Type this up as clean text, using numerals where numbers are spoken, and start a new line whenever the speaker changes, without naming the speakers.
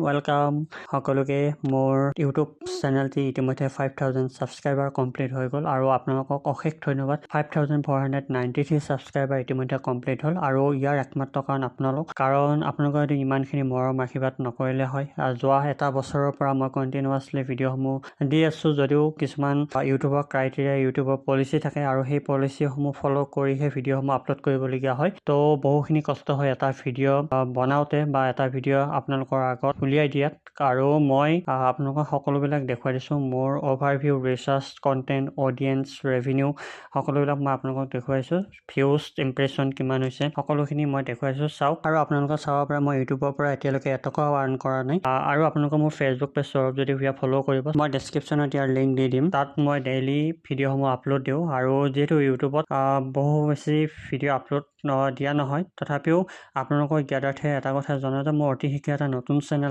welcome সকলোকে মোৰ YouTube চেনেলটি ইতিমধ্যে 5000 ছাবস্ক্ৰাইবাৰ কমপ্লিট হৈ গ'ল আৰু আপোনালোকক অশেষ ধন্যবাদ 5493 ছাবস্ক্ৰাইবাৰ ইতিমধ্যে কমপ্লিট হ'ল আৰু ইয়াৰ একমাত্ৰ কাৰণ আপোনালোকে যদি ইমানখিনি মৰম আশীৰ্বাদ নকৰিলে হয় যোৱা এটা বছৰৰ পৰা মই কণ্টিনিউৱাছলি ভিডিঅ'সমূহ দি আছোঁ যদিও কিছুমান ইউটিউবৰ ক্ৰাইটেৰিয়া ইউটিউবৰ পলিচি থাকে আৰু সেই পলিচিসমূহ ফ'ল' কৰিহে ভিডিঅ'সমূহ আপলোড কৰিবলগীয়া হয় তো বহুখিনি কষ্ট হয় এটা ভিডিঅ' বনাওঁতে বা এটা ভিডিঅ' আপোনালোকৰ আগত উলিয়াই দিয়াত আৰু মই আপোনালোকক সকলোবিলাক দেখুৱাই দিছোঁ মোৰ overview research content audience revenue সকলোবিলাক মই আপোনালোকক দেখুৱাইছোঁ ভিউজ ইমপ্ৰেশ্যন কিমান হৈছে সকলোখিনি মই দেখুৱাইছোঁ চাওক আৰু আপোনালোকে চাব পাৰে মই ইউটিউবৰ পৰা এতিয়ালৈকে এটকাও আৰ্ণ কৰা নাই আৰু আপোনালোকে মোৰ ফেচবুক পেজ সৌৰভ জ্যোতি ভূঞা ফ'ল' কৰিব মই ডেছক্ৰিপশ্যনত ইয়াৰ লিংক দি দিম তাত মই ডেইলি ভিডিঅ'সমূহ আপলোড দিওঁ আৰু যিহেতু ইউটিউবত বহু বেছি ভিডিঅ' আপলোড দিয়া নহয় তথাপিও আপোনালোকৰ জ্ঞাতাৰ্থে এটা কথা জনা যে মোৰ অতি শীঘ্ৰে এটা নতুন চেনেল